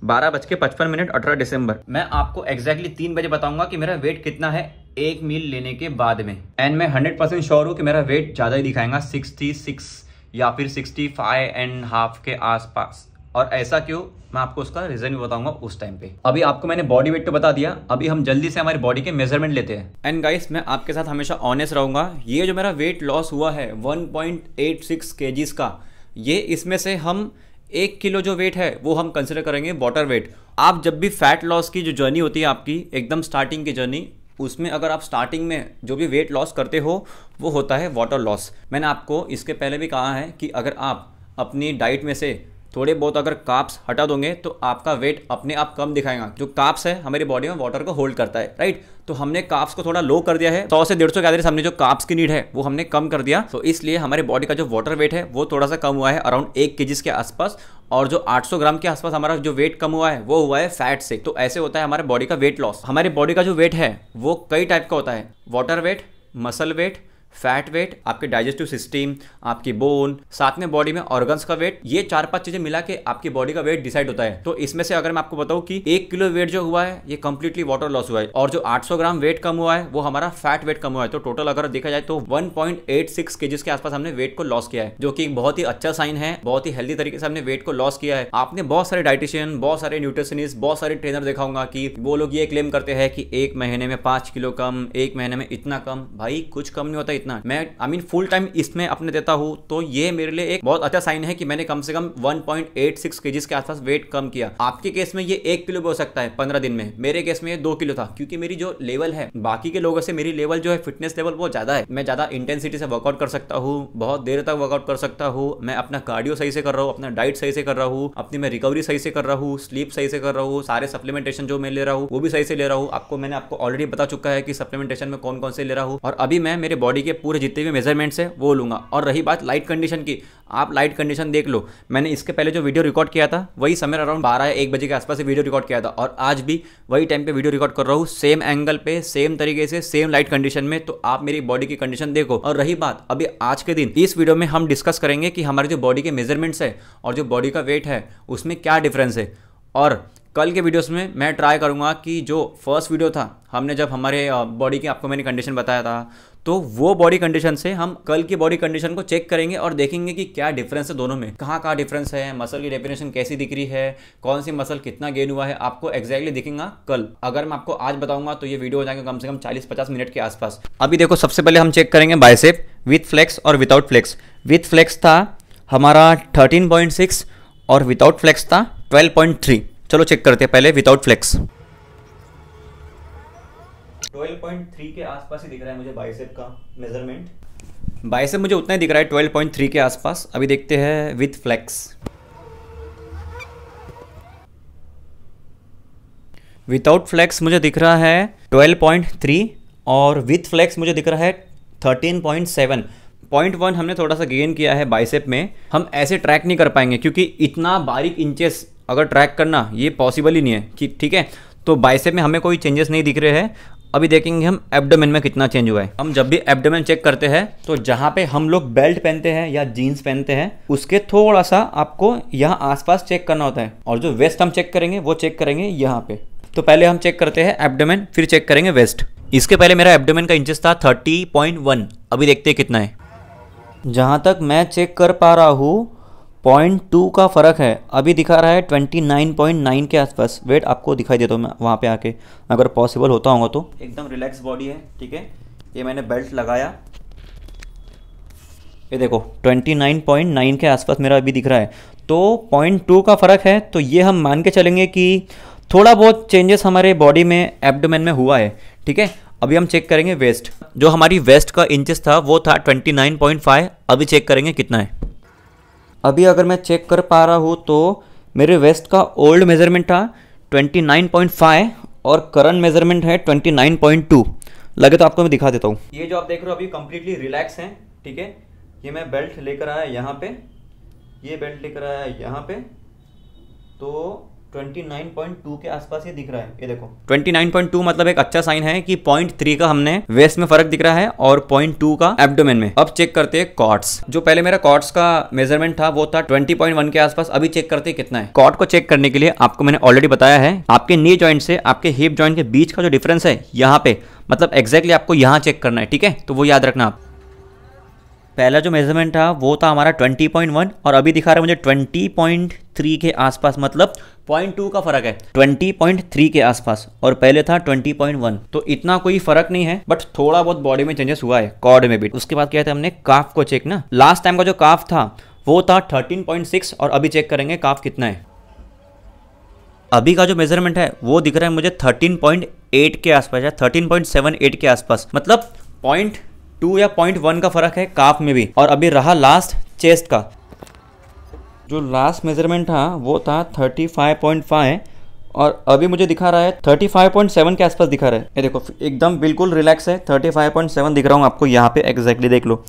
[SPEAKER 2] 12:55 18 दिसंबर। मैं आपको एग्जैक्टली 3 बजे बताऊंगा कि मेरा वेट कितना है एक मील लेने के बाद में। एंड मैं 100% श्योर हूं कि मेरा वेट ज्यादा ही दिखाएगा, 66 या फिर 65.5 के आसपास। और ऐसा क्यों, मैं आपको उसका रीजन भी बताऊंगा उस टाइम पे। अभी आपको मैंने बॉडी वेट तो बता दिया, अभी हम जल्दी से हमारी बॉडी के मेजरमेंट लेते हैं। एंड गाइस मैं आपके साथ हमेशा ऑनेस्ट रहूंगा, ये जो मेरा वेट लॉस हुआ है 1.86 kgs का, ये इसमें से हम 1 किलो जो वेट है वो हम कंसिडर करेंगे वाटर वेट। आप जब भी फैट लॉस की जो जर्नी होती है आपकी एकदम स्टार्टिंग की जर्नी, उसमें अगर आप स्टार्टिंग में जो भी वेट लॉस करते हो वो होता है वाटर लॉस। मैंने आपको इसके पहले भी कहा है कि अगर आप अपनी डाइट में से थोड़े बहुत अगर कार्ब्स हटा दोगे तो आपका वेट अपने आप कम दिखाएगा। जो कार्ब्स है हमारी बॉडी में वाटर को होल्ड करता है, राइट। तो हमने कार्ब्स को थोड़ा लो कर दिया है, 100 से 150 कैलोरीज हमने जो कार्ब्स की नीड है वो हमने कम कर दिया। तो इसलिए हमारे बॉडी का जो वाटर वेट है वो थोड़ा सा कम हुआ है, अराउंड 1 kgs के आसपास। और जो 800 ग्राम के आसपास हमारा जो वेट कम हुआ है वो हुआ है फैट से। तो ऐसे होता है हमारे बॉडी का वेट लॉस। हमारे बॉडी का जो वेट है वो कई टाइप का होता है, water weight, muscle weight, fat weight, आपके डाइजेस्टिव सिस्टम, आपकी बोन, साथ में बॉडी में ऑर्गन्स का वेट, ये 4-5 चीजें मिला के आपकी बॉडी का वेट डिसाइड होता है। तो इसमें से अगर मैं आपको बताऊं कि 1 किलो वेट जो हुआ है ये कंप्लीटली वाटर लॉस हुआ है, और जो 800 ग्राम वेट कम हुआ है वो हमारा फैट वेट कम हुआ है। तो टोटल अगर देखा जाए तो 1.86 kgs के आसपास हमने वेट को लॉस किया है, जो कि एक बहुत ही अच्छा साइन है। बहुत ही हेल्दी तरीके से हमने वेट को लॉस किया है। आपने बहुत सारे डाइटिशियन, बहुत सारे न्यूट्रिशनिस्ट, बहुत सारे ट्रेनर देखा होगा कि वो लोग ये क्लेम करते हैं कि 1 महीने में 5 किलो कम, 1 महीने में इतना कम। भाई कुछ कम नहीं होता इतना। मैं फुल टाइम इसमें अपने देता हूं, तो ये मेरे लिए एक बहुत अच्छा साइन है कि मैंने कम से कम 1.86 kgs के आसपास वेट कम किया। आपके केस में ये 1 किलो भी हो सकता है 15 दिन में, मेरे केस में ये 2 किलो था, क्योंकि मेरी जो लेवल है बाकी के लोगों से, मेरी लेवल जो है फिटनेस लेवल वो ज्यादा है। मैं ज्यादा इंटेंसिटी से वर्कआउट कर सकता हूँ, बहुत देर तक वर्कआउट कर सकता हूँ, मैं अपना कार्डियो सही से कर रहा हूँ, अपना डाइट सही से कर रहा हूँ, अपनी मैं रिकवरी सही से कर रहा हूँ, स्लीप सही से कर रहा हूँ, सारे सप्लीमेंटेशन जो मैं ले रहा हूँ वो भी सही से ले रहा हूँ। मैंने आपको ऑलरेडी बता चुका है कि सप्लीमेंटेशन में कौन कौन से ले रहा हूँ। और अभी मैं मेरे बॉडी के पूरे जितने भी मेजरमेंट्स है वो लूंगा। और रही बात लाइट कंडीशन की, आप लाइट कंडीशन देख लो। मैंने इसके पहले जो वीडियो रिकॉर्ड किया था वही समय अराउंड 12 या 1 बजे के आसपास वीडियो रिकॉर्ड किया था, और आज भी वही टाइम पे वीडियो रिकॉर्ड कर रहा हूँ, सेम एंगल पे, सेम तरीके से, सेम लाइट कंडीशन में। तो आप मेरी बॉडी की कंडीशन देखो। और रही बात अभी आज के दिन, इस वीडियो में हम डिस्कस करेंगे कि हमारे जो बॉडी के मेजरमेंट्स है और जो बॉडी का वेट है उसमें क्या डिफरेंस है। और कल के वीडियोस में मैं ट्राई करूंगा कि जो फर्स्ट वीडियो था हमने जब हमारे बॉडी की आपको मैंने कंडीशन बताया था, तो वो बॉडी कंडीशन से हम कल की बॉडी कंडीशन को चेक करेंगे और देखेंगे कि क्या डिफरेंस है दोनों में, कहाँ डिफरेंस है, मसल की डेफिनेशन कैसी दिख रही है, कौन सी मसल कितना गेन हुआ है, आपको एक्जैक्टली दिखेगा कल। अगर मैं आपको आज बताऊंगा तो ये वीडियो हो जाएगा कम से कम 40-50 मिनट के आसपास। अभी देखो सबसे पहले हम चेक करेंगे बाइसेप विथ फ्लेक्स और विदाउट फ्लेक्स। विथ फ्लेक्स था हमारा 13.6 और विदाउट फ्लेक्स था 12.3। चलो चेक करते हैं पहले विदाउट फ्लेक्स। 12.3 के आसपास ही दिख रहा है मुझे बाइसेप का मेजरमेंट। बाइसेप मुझे उतना ही दिख रहा है 12.3 के आसपास। अभी देखते हैं विथ फ्लेक्स। विदाउट फ्लेक्स मुझे दिख रहा है 12.3 और विथ फ्लेक्स मुझे दिख रहा है 13.7। 0.1 हमने थोड़ा सा गेन किया है बाइसेप में। हम ऐसे ट्रैक नहीं कर पाएंगे क्योंकि इतना बारीक इंचेस अगर ट्रैक करना ये पॉसिबल ही नहीं है कि ठीक है। तो बाइसेप में हमें कोई चेंजेस नहीं दिख रहे हैं। अभी देखेंगे हम एब्डोमेन में कितना चेंज हुआ है। हम जब भी एब्डोमेन चेक करते हैं तो जहाँ पे हम लोग बेल्ट पहनते हैं या जीन्स पहनते हैं उसके थोड़ा सा आपको यहाँ आसपास चेक करना होता है, और जो वेस्ट हम चेक करेंगे वो चेक करेंगे यहाँ पे। तो पहले हम चेक करते हैं एब्डोमेन, फिर चेक करेंगे वेस्ट। इसके पहले मेरा एब्डोमेन का इंचेस था 30.1। अभी देखते हैं कितना है। जहाँ तक मैं चेक कर पा रहा हूँ 0.2 का फ़र्क है। अभी दिखा रहा है 29.9 के आसपास। वेट आपको दिखाई देता हूँ मैं वहाँ पे आके, अगर पॉसिबल होता होगा तो। एकदम रिलैक्स बॉडी है, ठीक है। ये मैंने बेल्ट लगाया, ये देखो 29.9 के आसपास मेरा अभी दिख रहा है। तो 0.2 का फ़र्क है। तो ये हम मान के चलेंगे कि थोड़ा बहुत चेंजेस हमारे बॉडी में एब्डोमेन में हुआ है, ठीक है। अभी हम चेक करेंगे वेस्ट। जो हमारी वेस्ट का इंचेस था वो था 29.5। अभी चेक करेंगे कितना है। अभी अगर मैं चेक कर पा रहा हूँ तो मेरे वेस्ट का ओल्ड मेजरमेंट था 29.5 और करंट मेजरमेंट है 29.2। लगे तो आपको मैं दिखा देता हूँ। ये जो आप देख रहे हो अभी कंप्लीटली रिलैक्स हैं, ठीक है। ये मैं बेल्ट लेकर आया यहाँ पे, ये बेल्ट लेकर आया यहाँ पे, तो 29.2 के आसपास ये दिख रहा है। ये देखो 29.2 मतलब एक अच्छा साइन है कि 0.3 का हमने वेस्ट में फर्क दिख रहा है और 0.2 का एब्डोमेन में। अब चेक करते हैं कॉर्ड्स। जो पहले मेरा कॉर्ड्स का मेजरमेंट था वो था 20.1 के आसपास। अभी चेक करते हैं कितना है। कॉर्ड को चेक करने के लिए आपको मैंने ऑलरेडी बताया है, आपके नी जॉइंट से आपके हिप जॉइंट के बीच का जो डिफरेंस है यहाँ पे, मतलब एग्जैक्टली आपको यहाँ चेक करना है, ठीक है। तो वो याद रखना आप। पहला जो मेजरमेंट था वो था हमारा 20.1 और अभी दिखा रहा है मुझे 20.3 के आसपास, मतलब 0.2 का फर्क है। 20.3 के आसपास और पहले था 20.1। तो इतना कोई फर्क नहीं है, बट थोड़ा बहुत बॉडी में चेंजेस हुआ है, कॉर्ड में भी। उसके बाद क्या था, हमने काफ को चेक ना। लास्ट टाइम का जो काफ था वो था 13.6 और अभी चेक करेंगे काफ कितना है। अभी का जो मेजरमेंट है वो दिख रहा है मुझे 13.8 के आसपास या 13.78 के आसपास, मतलब 0.2 या 0.1 का फर्क है काफ में भी। और अभी रहा लास्ट चेस्ट का। जो लास्ट मेजरमेंट था वो था 35.5 और अभी मुझे दिखा रहा है 35.7 के आसपास दिखा रहा है। ये देखो एकदम बिल्कुल रिलैक्स है, 35.7 दिख रहा हूँ आपको यहाँ पे एग्जैक्टली, देख लो।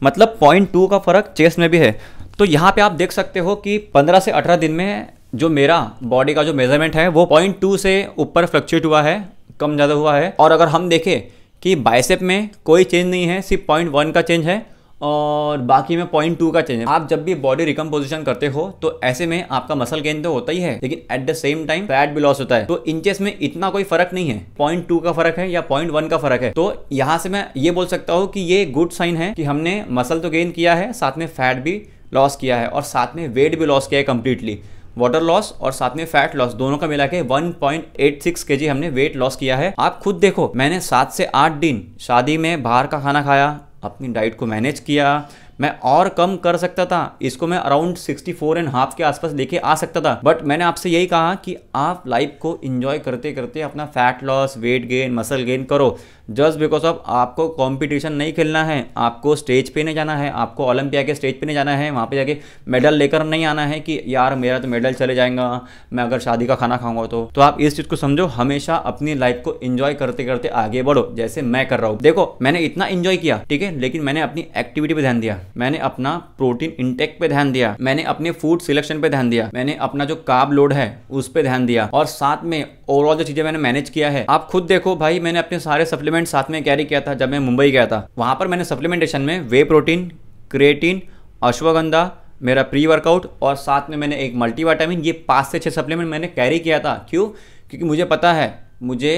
[SPEAKER 2] मतलब 0.2 का फर्क चेस्ट में भी है। तो यहाँ पे आप देख सकते हो कि 15 से 18 दिन में जो मेरा बॉडी का जो मेजरमेंट है वो 0.2 से ऊपर फ्लक्चुएट हुआ है, कम ज़्यादा हुआ है। और अगर हम देखें कि बाइसेप में कोई चेंज नहीं है, सिर्फ 0.1 का चेंज है और बाकी में 0.2 का चेंज है। आप जब भी बॉडी रिकम्पोजिशन करते हो तो ऐसे में आपका मसल गेन तो होता ही है, लेकिन at the same time fat भी लॉस होता है। तो इंचेस में इतना कोई फर्क नहीं है, 0.2 का फर्क है या 0.1 का फर्क है। तो यहाँ से मैं ये बोल सकता हूँ कि ये गुड साइन है कि हमने मसल तो गेन किया है, साथ में फैट भी लॉस किया है और साथ में वेट भी लॉस किया है कंप्लीटली। वाटर लॉस और साथ में फैट लॉस दोनों का मिला के 1.86 केजी हमने वेट लॉस किया है। आप खुद देखो, मैंने 7 से 8 दिन शादी में बाहर का खाना खाया, अपनी डाइट को मैनेज किया। मैं और कम कर सकता था, इसको मैं अराउंड 64.5 के आसपास लेके आ सकता था, बट मैंने आपसे यही कहा कि आप लाइफ को एंजॉय करते करते अपना fat loss, weight gain, muscle gain करो। जस्ट बिकॉज ऑफ आपको कंपटीशन नहीं खेलना है, आपको स्टेज पे नहीं जाना है, आपको ओलंपिया के स्टेज पे नहीं जाना है, वहाँ पे जाके मेडल लेकर नहीं आना है कि यार मेरा तो मेडल चले जाएगा मैं अगर शादी का खाना खाऊंगा। तो आप इस चीज़ को समझो, हमेशा अपनी लाइफ को एंजॉय करते करते आगे बढ़ो, जैसे मैं कर रहा हूँ। देखो मैंने इतना एंजॉय किया, ठीक है, लेकिन मैंने अपनी एक्टिविटी पे ध्यान दिया, मैंने अपना प्रोटीन इंटेक पे ध्यान दिया, मैंने अपने फूड सिलेक्शन पे ध्यान दिया, मैंने अपना जो कार्ब लोड है उस पे ध्यान दिया और साथ में ओवरऑल जो चीजें मैंने मैनेज किया है। आप खुद देखो भाई, मैंने अपने सारे सप्लीमेंट साथ में कैरी किया था। जब मैं मुंबई गया था वहां पर मैंने सप्लीमेंटेशन में वे प्रोटीन, क्रिएटिन, अश्वगंधा, मेरा प्री वर्कआउट और साथ में मैंने एक मल्टीविटामिन, ये 5 से 6 सप्लीमेंट मैंने कैरी किया था। क्यों? क्योंकि मुझे पता है मुझे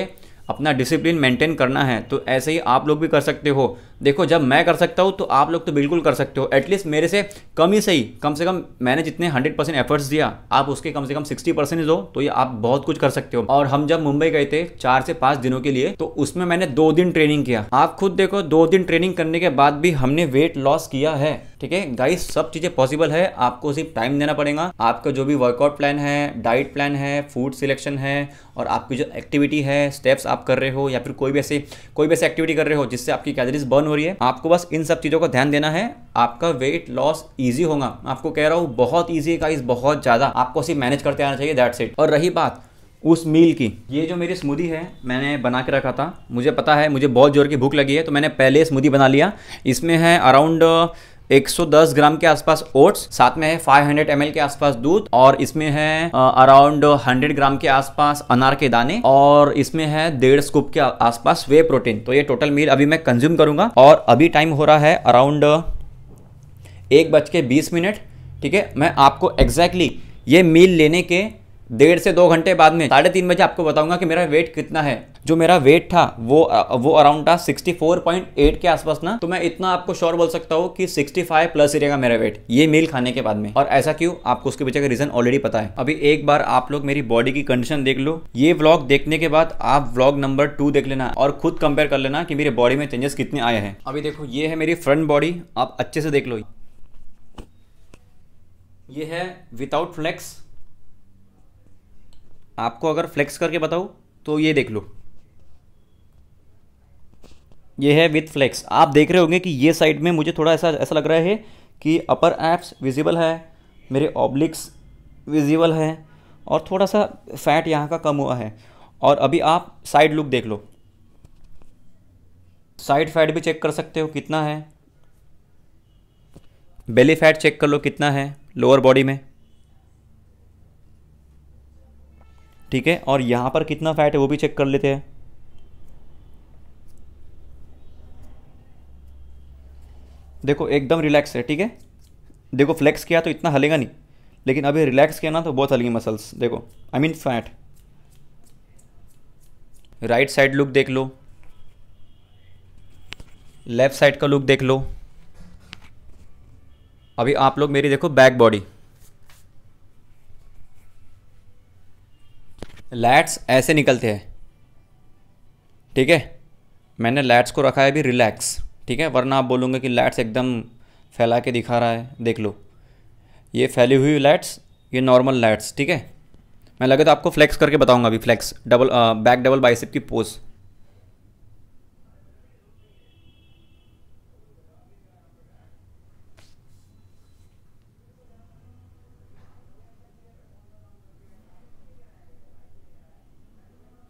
[SPEAKER 2] अपना डिसिप्लिन मेंटेन करना है। तो ऐसे ही आप लोग भी कर सकते हो। देखो जब मैं कर सकता हूँ तो आप लोग तो बिल्कुल कर सकते हो। एटलीस्ट मेरे से कम ही सही, कम से कम मैंने जितने 100% एफर्ट्स दिया आप उसके कम से कम 60% दो, तो ये आप बहुत कुछ कर सकते हो। और हम जब मुंबई गए थे 4 से 5 दिनों के लिए, तो उसमें मैंने 2 दिन ट्रेनिंग किया। आप खुद देखो 2 दिन ट्रेनिंग करने के बाद भी हमने वेट लॉस किया है। ठीक है गाइस, सब चीज़ें पॉसिबल है, आपको सिर्फ टाइम देना पड़ेगा। आपका जो भी वर्कआउट प्लान है, डाइट प्लान है, फूड सिलेक्शन है और आपकी जो एक्टिविटी है, स्टेप्स आप कर रहे हो या फिर कोई भी ऐसी एक्टिविटी कर रहे हो जिससे आपकी कैलोरीज बर्न हो रही है, आपको बस इन सब चीज़ों को ध्यान देना है। आपका वेट लॉस ईजी होगा। आपको कह रहा हूँ बहुत ईजी है गाइस, बहुत ज़्यादा। आपको सिर्फ मैनेज करते आना चाहिए, दैट्स इट। और रही बात उस मील की, ये जो मेरी स्मूदी है मैंने बना के रखा था। मुझे पता है मुझे बहुत जोर की भूख लगी है, तो मैंने पहले स्मूदी बना लिया। इसमें है अराउंड 110 ग्राम के आसपास ओट्स, साथ में है 500 ml के आसपास दूध और इसमें है अराउंड 100 ग्राम के आसपास अनार के दाने और इसमें है 1.5 स्कूप के आसपास वे प्रोटीन। तो ये टोटल मील अभी मैं कंज्यूम करूंगा और अभी टाइम हो रहा है अराउंड 1:20। ठीक है, मैं आपको एग्जैक्टली ये मील लेने के 1.5 से 2 घंटे बाद में 3:30 बजे आपको बताऊंगा कि मेरा वेट कितना है। जो मेरा वेट था वो अराउंड था 64.8 के आसपास ना। तो मैं इतना आपको श्योर बोल सकता हूँ कि 65 प्लस ही रहेगा मेरा वेट ये मील खाने के बाद में। और ऐसा क्यों, आपको उसके पीछे का रीजन ऑलरेडी पता है। अभी एक बार आप लोग मेरी बॉडी की कंडीशन देख लो। ये व्लॉग देखने के बाद आप व्लॉग नंबर 2 देख लेना और खुद कंपेयर कर लेना कि मेरे बॉडी में चेंजेस कितने आए हैं। अभी देखो ये है मेरी फ्रंट बॉडी, आप अच्छे से देख लो। ये है विदाउट फ्लेक्स। आपको अगर फ्लेक्स करके बताऊं तो ये देख लो, ये है विथ फ्लेक्स। आप देख रहे होंगे कि ये साइड में मुझे थोड़ा ऐसा ऐसा लग रहा है कि अपर एप्स विजिबल है, मेरे ऑब्लिक्स विजिबल है और थोड़ा सा फैट यहाँ का कम हुआ है। और अभी आप साइड लुक देख लो, साइड फैट भी चेक कर सकते हो कितना है, बेली फैट चेक कर लो कितना है लोअर बॉडी में, ठीक है। और यहाँ पर कितना फैट है वो भी चेक कर लेते हैं। देखो एकदम रिलैक्स है, ठीक है। देखो फ्लेक्स किया तो इतना हलेगा नहीं, लेकिन अभी रिलैक्स किया ना तो बहुत हलेगी मसल्स। देखो I mean fat. Right side look देख लो, लेफ्ट साइड का लुक देख लो। अभी आप लोग मेरी देखो बैक बॉडी, लैट्स ऐसे निकलते हैं, ठीक है। मैंने लैट्स को रखा है अभी रिलैक्स, ठीक है, वरना आप बोलोगे कि लैट्स एकदम फैला के दिखा रहा है। देख लो ये फैली हुई लैट्स, ये नॉर्मल लैट्स, ठीक है। मैं लगे तो आपको फ्लेक्स करके बताऊंगा अभी, flex double back double bicep की पोज।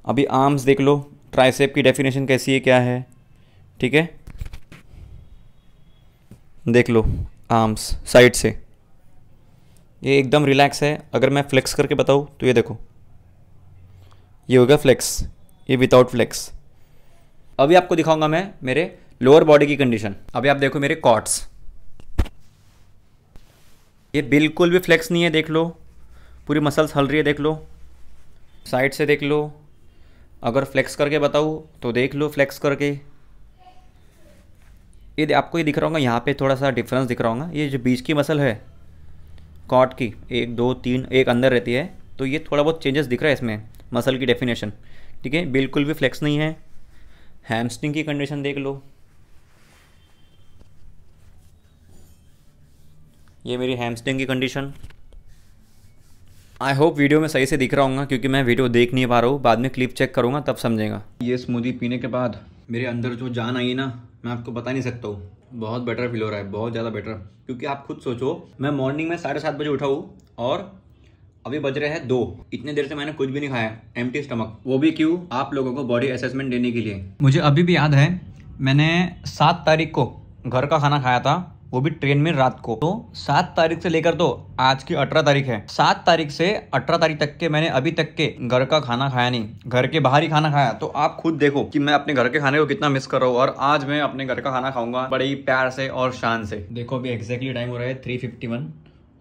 [SPEAKER 2] अभी आर्म्स देख लो, ट्राइसेप की डेफिनेशन कैसी है क्या है, ठीक है। देख लो आर्म्स साइड से, ये एकदम रिलैक्स है। अगर मैं फ्लेक्स करके बताऊँ तो ये देखो, ये होगा फ्लेक्स, ये विदाउट फ्लेक्स। अभी आपको दिखाऊंगा मैं मेरे लोअर बॉडी की कंडीशन। अभी आप देखो मेरे क्वाड्स, ये बिल्कुल भी फ्लेक्स नहीं है, देख लो पूरी मसल्स हल रही है, देख लो साइड से देख लो। अगर फ्लेक्स करके बताऊँ तो देख लो फ्लेक्स करके, ये आपको ये दिख रहा होगा, यहाँ पे थोड़ा सा डिफरेंस दिख रहा होगा। ये जो बीच की मसल है कॉट की, 1 2 3 एक अंदर रहती है, तो ये थोड़ा बहुत चेंजेस दिख रहा है इसमें मसल की डेफिनेशन, ठीक है। बिल्कुल भी फ्लेक्स नहीं है। हैमस्ट्रिंग की कंडीशन देख लो, ये मेरी हैमस्ट्रिंग की कंडीशन। आई होप वीडियो में सही से दिख रहा होगा, क्योंकि मैं वीडियो देख नहीं पा रहा हूँ, बाद में क्लिप चेक करूँगा तब समझेगा। ये स्मूदी पीने के बाद मेरे अंदर जो जान आई ना, मैं आपको बता नहीं सकता हूँ। बहुत बेटर फील हो रहा है, बहुत ज़्यादा बेटर। क्योंकि आप खुद सोचो, मैं मॉर्निंग में 7:30 बजे उठा हूँ और अभी बज रहे हैं 2। इतने देर से मैंने कुछ भी नहीं खाया, एम्प्टी स्टमक। वो भी क्यों? आप लोगों को बॉडी असेसमेंट देने के लिए। मुझे अभी भी याद है, मैंने 7 तारीख को घर का खाना खाया था, वो भी ट्रेन में रात को। तो 7 तारीख से लेकर तो आज की 18 तारीख है, 7 तारीख से 18 तारीख तक के मैंने अभी तक के घर का खाना खाया नहीं, घर के बाहर ही खाना खाया। तो आप खुद देखो कि मैं अपने घर के खाने को कितना मिस कर रहा हूँ। और आज मैं अपने घर का खाना खाऊंगा बड़े ही प्यार से और शान से। देखो अभी एग्जैक्टली टाइम हो रहा है 3:51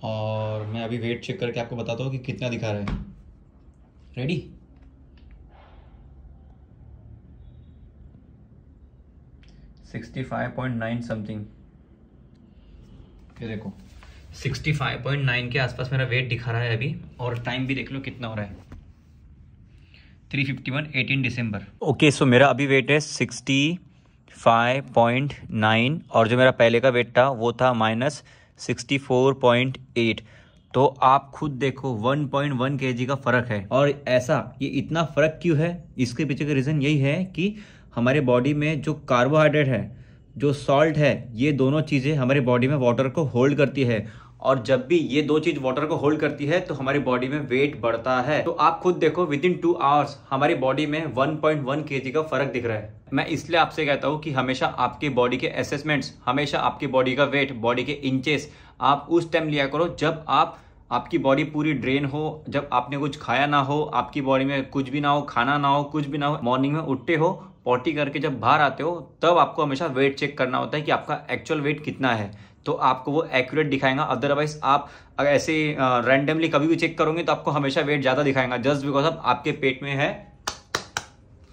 [SPEAKER 2] और मैं अभी वेट चेक करके आपको बताता हूँ कि कितना दिखा रहा है। रेडी? $65.9 समथिंग। ये देखो 65.9 के आसपास मेरा वेट दिखा रहा है अभी। और टाइम भी देख लो कितना हो रहा है, 3:51, 18 दिसंबर। ओके, सो मेरा अभी वेट है 65.9 और जो मेरा पहले का वेट था वो था -64.8। तो आप खुद देखो 1.1 kg का फ़र्क है। और ऐसा ये इतना फ़र्क क्यों है? इसके पीछे का रीज़न यही है कि हमारे बॉडी में जो कार्बोहाइड्रेट है, जो सॉल्ट है, ये दोनों चीज़ें हमारे बॉडी में वाटर को होल्ड करती है। और जब भी ये दो चीज़ वाटर को होल्ड करती है तो हमारी बॉडी में वेट बढ़ता है। तो आप खुद देखो विद इन 2 आवर्स हमारी बॉडी में 1.1 kg का फर्क दिख रहा है। मैं इसलिए आपसे कहता हूँ कि हमेशा आपकी बॉडी के असेसमेंट्स, हमेशा आपकी बॉडी का वेट, बॉडी के इंचेस आप उस टाइम लिया करो जब आपकी बॉडी पूरी ड्रेन हो, जब आपने कुछ खाया ना हो, आपकी बॉडी में कुछ भी ना हो, खाना ना हो, कुछ भी ना हो, मॉर्निंग में उठते हो, पॉटी करके जब बाहर आते हो, तब आपको हमेशा वेट चेक करना होता है कि आपका एक्चुअल वेट कितना है। तो आपको वो एक्यूरेट दिखाएगा। अदरवाइज आप अगर ऐसे रैंडमली कभी भी चेक करोगे तो आपको हमेशा वेट ज़्यादा दिखाएगा, जस्ट बिकॉज ऑफ आपके पेट में है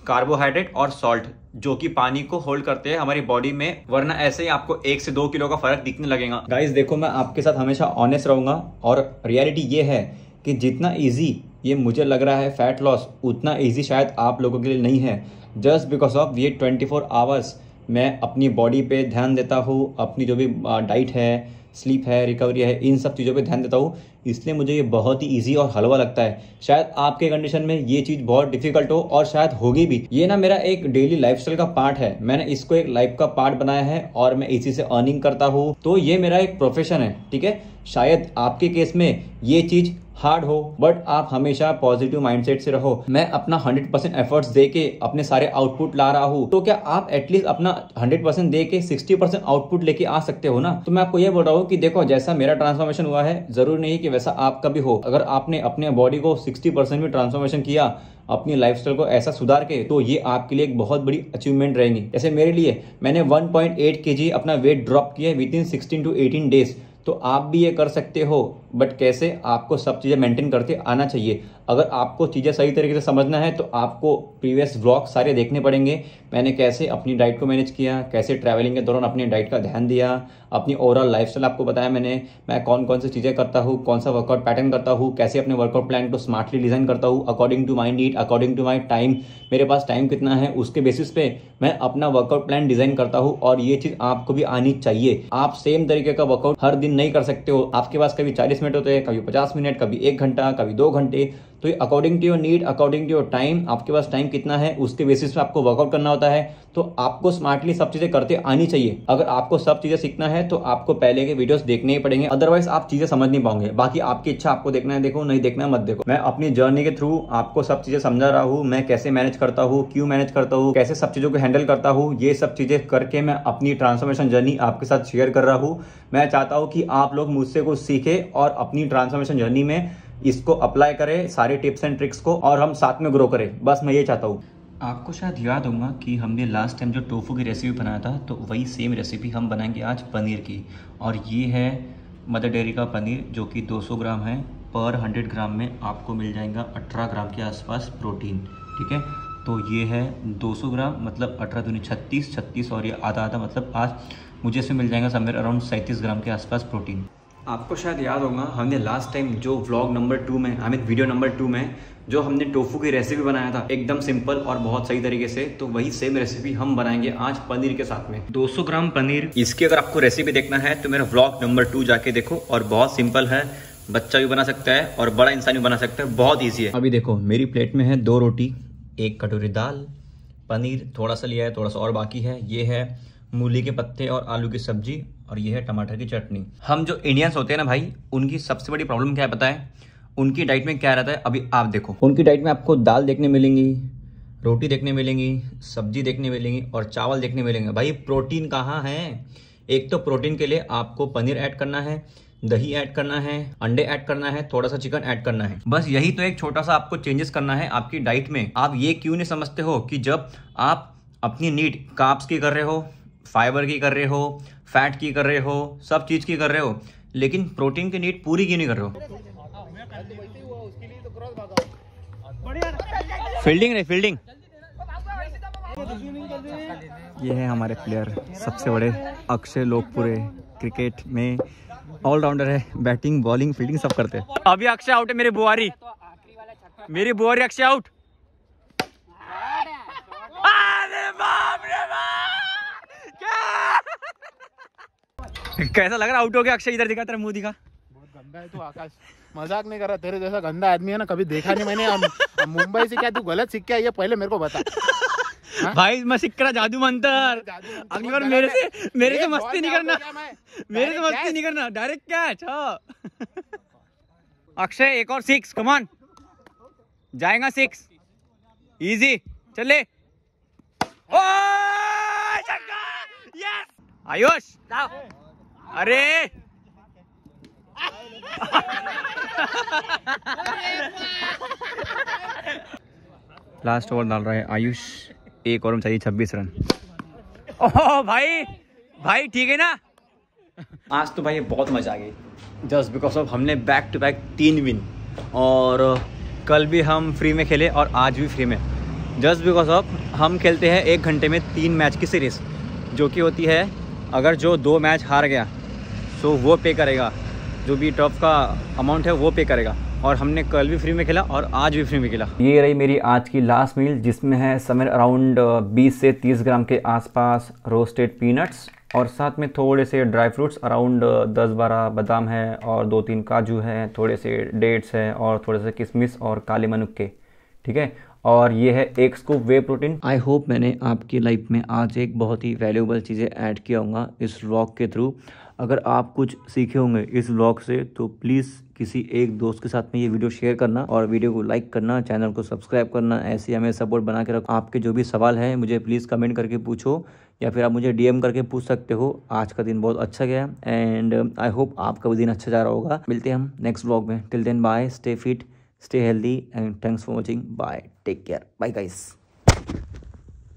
[SPEAKER 2] कार्बोहाइड्रेट और सॉल्ट, जो कि पानी को होल्ड करते हैं हमारी बॉडी में। वरना ऐसे ही आपको 1 से 2 किलो का फर्क दिखने लगेगा। गाइस देखो, मैं आपके साथ हमेशा ऑनेस्ट रहूंगा और रियलिटी ये है कि जितना ईजी ये मुझे लग रहा है फैट लॉस, उतना ईजी शायद आप लोगों के लिए नहीं है। जस्ट बिकॉज ऑफ ये 24 आवर्स मैं अपनी बॉडी पे ध्यान देता हूँ, अपनी जो भी डाइट है, स्लीप है, रिकवरी है, इन सब चीज़ों पे ध्यान देता हूँ, इसलिए मुझे ये बहुत ही ईजी और हलवा लगता है। शायद आपके कंडीशन में ये चीज़ बहुत डिफिकल्ट हो और शायद होगी भी। ये ना मेरा एक डेली लाइफस्टाइल का पार्ट है, मैंने इसको एक लाइफ का पार्ट बनाया है और मैं इसी से अर्निंग करता हूँ, तो ये मेरा एक प्रोफेशन है, ठीक है। शायद आपके केस में ये चीज़ हार्ड हो, बट आप हमेशा पॉजिटिव माइंडसेट से रहो। मैं अपना 100% एफर्ट्स दे के अपने सारे आउटपुट ला रहा हूँ, तो क्या आप एटलीस्ट अपना 100% दे के 60% आउटपुट लेके आ सकते हो ना। तो मैं आपको ये बोल रहा हूँ कि देखो, जैसा मेरा ट्रांसफॉर्मेशन हुआ है, जरूरी नहीं कि वैसा आपका भी हो। अगर आपने अपने बॉडी को 60% भी ट्रांसफॉर्मेशन किया, अपनी लाइफस्टाइल को ऐसा सुधार के, तो ये आपके लिए एक बहुत बड़ी अचीवमेंट रहेंगी। जैसे मेरे लिए, मैंने 1.8 kg अपना वेट ड्रॉप किया विद इन 16 to 18 डेज, तो आप भी ये कर सकते हो। बट कैसे? आपको सब चीज़ें मेंटेन करते आना चाहिए। अगर आपको चीज़ें सही तरीके से समझना है तो आपको प्रीवियस व्लॉग सारे देखने पड़ेंगे। मैंने कैसे अपनी डाइट को मैनेज किया, कैसे ट्रैवलिंग के दौरान अपनी डाइट का ध्यान दिया, अपनी ओवरऑल लाइफस्टाइल आपको बताया मैंने, मैं कौन कौन सी चीज़ें करता हूँ, कौन सा वर्कआउट पैटर्न करता हूँ, कैसे अपने वर्कआउट प्लान को स्मार्टली डिज़ाइन करता हूँ according to my need, according to my time. मेरे पास टाइम कितना है उसके बेसिस पे मैं अपना वर्कआउट प्लान डिज़ाइन करता हूँ, और ये चीज़ आपको भी आनी चाहिए। आप सेम तरीके का वर्कआउट हर दिन नहीं कर सकते हो। आपके पास कभी 40 मिनट होते हैं, कभी 50 मिनट, कभी 1 घंटा, कभी 2 घंटे। तो ये according to your need, according to your time, आपके पास टाइम कितना है उसके बेसिस पे आपको वर्कआउट करना होता है। तो आपको स्मार्टली सब चीज़ें करते आनी चाहिए। अगर आपको सब चीज़ें सीखना है तो आपको पहले के वीडियोस देखने ही पड़ेंगे, अदरवाइज आप चीज़ें समझ नहीं पाओगे। बाकी आपकी इच्छा, आपको देखना है देखो, नहीं देखना है मत देखो। मैं अपनी जर्नी के थ्रू आपको सब चीज़ें समझा रहा हूँ, मैं कैसे मैनेज करता हूँ, क्यों मैनेज करता हूँ, कैसे सब चीज़ों को हैंडल करता हूँ। ये सब चीज़ें करके मैं अपनी ट्रांसफॉर्मेशन जर्नी आपके साथ शेयर कर रहा हूँ। मैं चाहता हूँ कि आप लोग मुझसे कुछ सीखें और अपनी ट्रांसफॉर्मेशन जर्नी में इसको अप्लाई करें, सारे टिप्स एंड ट्रिक्स को, और हम साथ में ग्रो करें। बस मैं ये चाहता हूँ। आपको शायद याद होगा कि हमने लास्ट टाइम जो टोफू की रेसिपी बनाया था, तो वही सेम रेसिपी हम बनाएंगे आज पनीर की। और ये है मदर डेयरी का पनीर, जो कि 200 ग्राम है। पर 100 ग्राम में आपको मिल जाएगा 18 ग्राम के आसपास प्रोटीन, ठीक है। तो ये है 200 ग्राम, मतलब 18 दूनी 36, 36 और ये आधा आधा, मतलब आज मुझे इसमें मिल जाएगा समवेयर अराउंड 37 ग्राम के आसपास प्रोटीन। आपको शायद याद होगा हमने लास्ट टाइम जो व्लॉग नंबर 2 में, आई मीन वीडियो नंबर 2 में जो हमने टोफू की रेसिपी बनाया था, एकदम सिंपल और बहुत सही तरीके से, तो वही सेम रेसिपी हम बनाएंगे आज पनीर के साथ में। 200 ग्राम पनीर, इसकी अगर आपको रेसिपी देखना है तो मेरा व्लॉग नंबर 2 जाके देखो। और बहुत सिंपल है, बच्चा भी बना सकता है और बड़ा इंसान भी बना सकता है, बहुत ईजी है। अभी देखो मेरी प्लेट में है 2 रोटी, 1 कटोरी दाल, पनीर थोड़ा सा लिया है, थोड़ा सा और बाकी है। ये है मूली के पत्ते और आलू की सब्जी, और ये है टमाटर की चटनी। हम जो इंडियंस होते हैं ना भाई, उनकी सबसे बड़ी प्रॉब्लम क्या है पता है? उनकी डाइट में क्या रहता है? अभी आप देखो, उनकी डाइट में आपको दाल देखने मिलेंगी, रोटी देखने मिलेंगी, सब्जी देखने मिलेंगी और चावल देखने मिलेंगे। भाई प्रोटीन कहाँ है? एक तो प्रोटीन के लिए आपको पनीर ऐड करना है, दही ऐड करना है, अंडे ऐड करना है, थोड़ा सा चिकन ऐड करना है। बस यही तो एक छोटा सा आपको चेंजेस करना है आपकी डाइट में। आप ये क्यों नहीं समझते हो कि जब आप अपनी नीड कार्ब्स की कर रहे हो, फाइबर की कर रहे हो, फैट की कर रहे हो, सब चीज की कर रहे हो, लेकिन प्रोटीन की नीड पूरी क्यों नहीं कर रहे हो? फील्डिंग नहीं, फील्डिंग। ये है हमारे प्लेयर, सबसे बड़े अक्षय लोकपुरे, क्रिकेट में ऑलराउंडर है, बैटिंग बॉलिंग फील्डिंग सब करते हैं। अभी अक्षय आउट है, मेरी बुआरी अक्षय आउट। कैसा लग रहा? आउट हो गया अक्षय। इधर दिखा, तेरा मुंह दिखा।
[SPEAKER 1] बहुत गंदा है तू आकाश, मजाक नहीं कर रहा। तेरे जैसा गंदा आदमी है ना कभी देखा नहीं मैंने। अब मुंबई से क्या तू गलत सीख के आई है, पहले मेरे को बता।
[SPEAKER 2] भाई मैं सीख रहा जादू मंतर। अगली बार मेरे से मस्ती नहीं करना, मेरे से मस्ती नहीं करना, डायरेक्ट कैच। अक्षय एक और 6, कम ऑन, जाएगा 6, इजी, चले। यस आयुष, अरे लास्ट ओवर डाल रहा है आयुष, एक ओवर में चाहिए 26 रन। ओह भाई ठीक है ना। आज तो भाई बहुत मजा आ गई, जस्ट बिकॉज ऑफ हमने बैक टू बैक 3 विन, और कल भी हम फ्री में खेले और आज भी फ्री में, जस्ट बिकॉज ऑफ हम खेलते हैं 1 घंटे में 3 मैच की सीरीज, जो कि होती है अगर जो 2 मैच हार गया तो वो पे करेगा, जो भी टॉप का अमाउंट है वो पे करेगा। और हमने कल भी फ्री में खेला और आज भी फ्री में खेला। ये रही मेरी आज की लास्ट मील, जिसमें है समवेयर अराउंड 20 से 30 ग्राम के आसपास रोस्टेड पीनट्स और साथ में थोड़े से ड्राई फ्रूट्स अराउंड 10-12 बादाम है और 2-3 काजू हैं, थोड़े से डेट्स हैं और थोड़े से किशमिश और काले मनुक्के, ठीक है। और ये है एक scoop whey protein. I hope मैंने आपकी लाइफ में आज एक बहुत ही वैल्यूएबल चीज़ें ऐड किया होगा इस व्लॉग के थ्रू। अगर आप कुछ सीखे होंगे इस व्लॉग से तो प्लीज़ किसी एक दोस्त के साथ में ये वीडियो शेयर करना और वीडियो को लाइक करना, चैनल को सब्सक्राइब करना। ऐसे हमें सपोर्ट बना के रखो। आपके जो भी सवाल हैं मुझे प्लीज़ कमेंट करके पूछो या फिर आप मुझे DM करके पूछ सकते हो। आज का दिन बहुत अच्छा गया एंड आई होप आपका भी दिन अच्छा जा रहा होगा। मिलते हैं हम नेक्स्ट व्लॉग में। Till then bye, stay fit, stay healthy and thanks for watching. Bye, take care, bye guys.